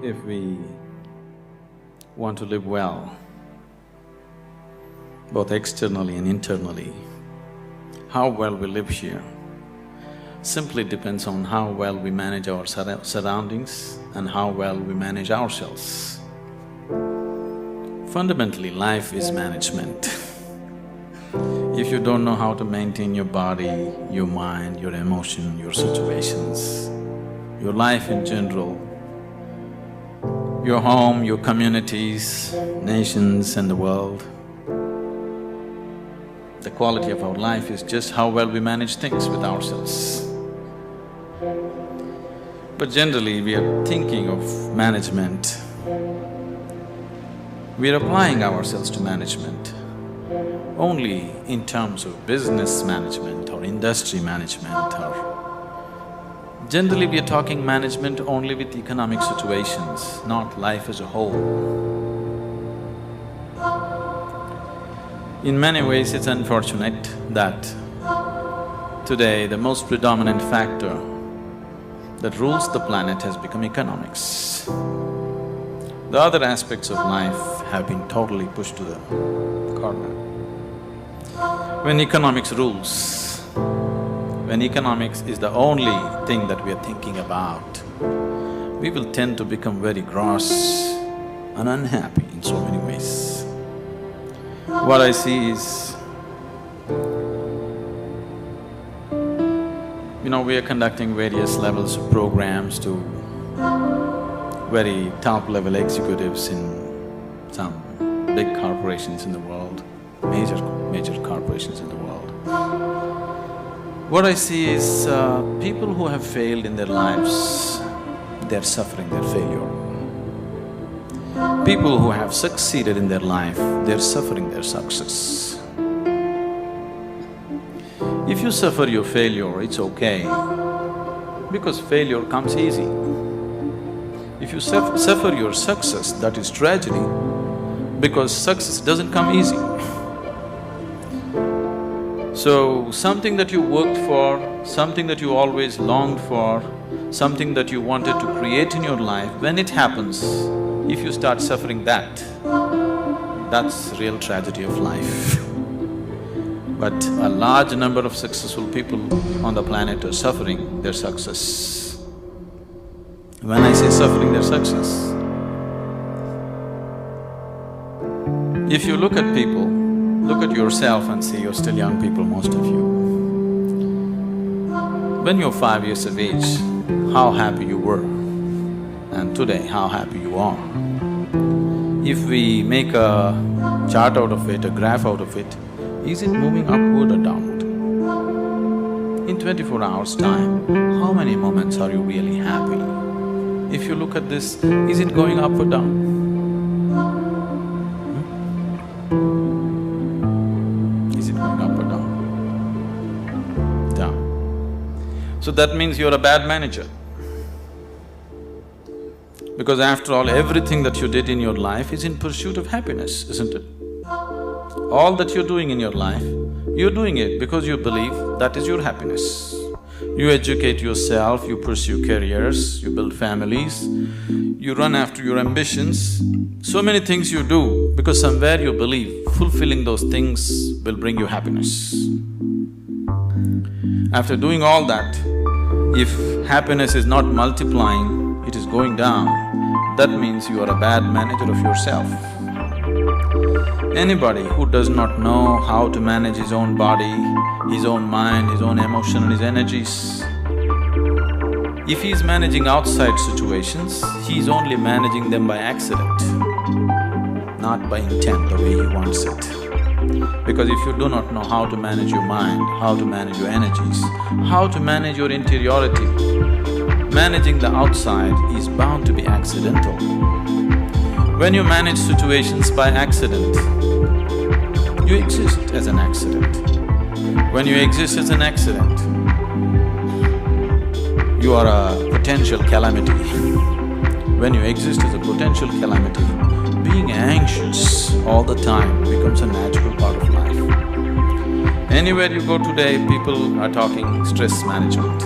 If we want to live well, both externally and internally, how well we live here simply depends on how well we manage our surroundings and how well we manage ourselves. Fundamentally, life is management. If you don't know how to maintain your body, your mind, your emotion, your situations, your life in general, your home, your communities, nations and the world, the quality of our life is just how well we manage things with ourselves. But generally, we are thinking of management, we are applying ourselves to management only in terms of business management or industry management or… Generally, we are talking management only with economic situations, not life as a whole. In many ways, it's unfortunate that today the most predominant factor that rules the planet has become economics. The other aspects of life have been totally pushed to the corner. When economics rules, when economics is the only thing that we are thinking about, we will tend to become very gross and unhappy in so many ways. What I see is, we are conducting various levels of programs to very top-level executives in some big corporations in the world, major corporations in the world. What I see is people who have failed in their lives, they're suffering their failure. People who have succeeded in their life, they're suffering their success. If you suffer your failure, it's okay, because failure comes easy. If you suffer your success, that is tragedy, because success doesn't come easy. So, something that you worked for, something that you always longed for, something that you wanted to create in your life, when it happens, if you start suffering that, that's real tragedy of life. But a large number of successful people on the planet are suffering their success. When I say suffering their success, if you look at people, look at yourself and see you're still young people, most of you. When you're 5 years of age, how happy you were, and today how happy you are. If we make a chart out of it, a graph out of it, is it moving upward or downward? In 24 hours' time, how many moments are you really happy? If you look at this, is it going up or down? Is it going up or down? Down. So that means you're a bad manager. Because after all, everything that you did in your life is in pursuit of happiness, isn't it? All that you're doing in your life, you're doing it because you believe that is your happiness. You educate yourself, you pursue careers, you build families, you run after your ambitions. So many things you do because somewhere you believe fulfilling those things will bring you happiness. After doing all that, if happiness is not multiplying, it is going down, that means you are a bad manager of yourself. Anybody who does not know how to manage his own body, his own mind, his own emotion and his energies, if he is managing outside situations, he is only managing them by accident, not by intent, the way he wants it. Because if you do not know how to manage your mind, how to manage your energies, how to manage your interiority, managing the outside is bound to be accidental. When you manage situations by accident, you exist as an accident. When you exist as an accident, you are a potential calamity. When you exist as a potential calamity, being anxious all the time becomes a natural part of life. Anywhere you go today, people are talking stress management.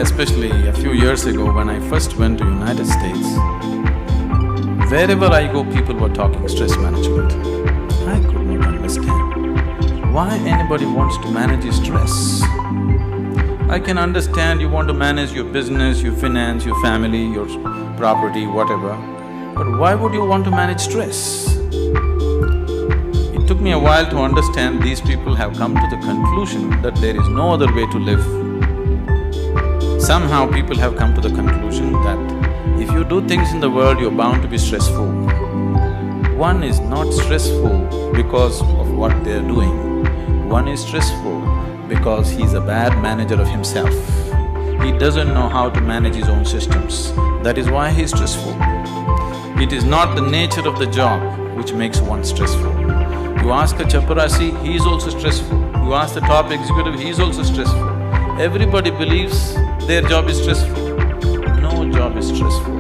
especially a few years ago when I first went to United States, wherever I go, people were talking stress management. I could not understand why anybody wants to manage his stress. I can understand you want to manage your business, your finance, your family, your property, whatever, but why would you want to manage stress? It took me a while to understand these people have come to the conclusion that there is no other way to live. Somehow people have come to the conclusion that if you do things in the world, you're bound to be stressful. One is not stressful because of what they're doing. One is stressful because he's a bad manager of himself. He doesn't know how to manage his own systems. That is why he's stressful. It is not the nature of the job which makes one stressful. You ask a chaparasi, he is also stressful. You ask the top executive, he is also stressful. Everybody believes their job is stressful. No job is stressful.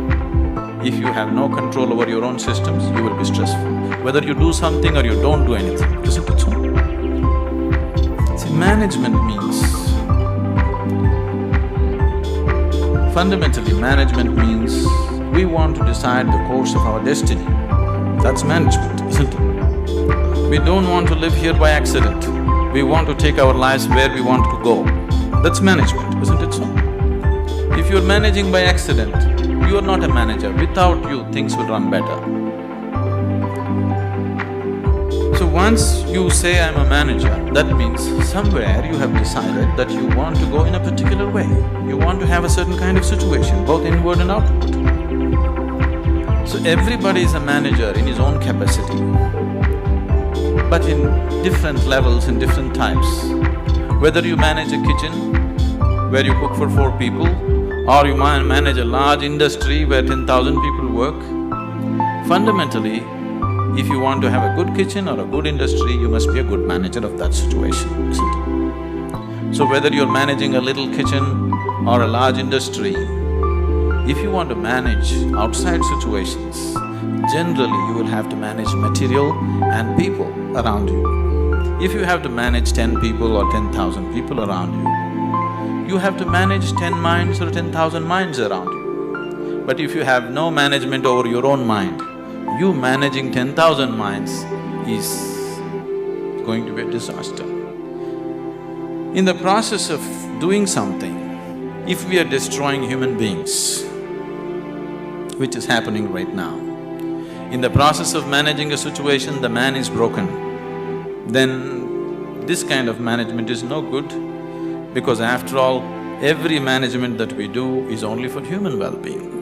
If you have no control over your own systems, you will be stressful. Whether you do something or you don't do anything, isn't it so? See, management means… fundamentally, management means we want to decide the course of our destiny. That's management, isn't it? We don't want to live here by accident. We want to take our lives where we want to go. That's management, isn't it so? If you're managing by accident, you are not a manager. Without you, things will run better. So once you say, I'm a manager, that means somewhere you have decided that you want to go in a particular way. You want to have a certain kind of situation, both inward and outward. So everybody is a manager in his own capacity, but in different levels, in different types. Whether you manage a kitchen where you cook for 4 people, or you manage a large industry where 10,000 people work, fundamentally, if you want to have a good kitchen or a good industry, you must be a good manager of that situation, isn't it? So whether you're managing a little kitchen or a large industry, if you want to manage outside situations, generally you will have to manage material and people around you. If you have to manage 10 people or 10,000 people around you, you have to manage 10 minds or 10,000 minds around you. But if you have no management over your own mind, you managing 10,000 minds is going to be a disaster. In the process of doing something, if we are destroying human beings, which is happening right now, in the process of managing a situation, the man is broken, then this kind of management is no good, because after all, every management that we do is only for human well-being.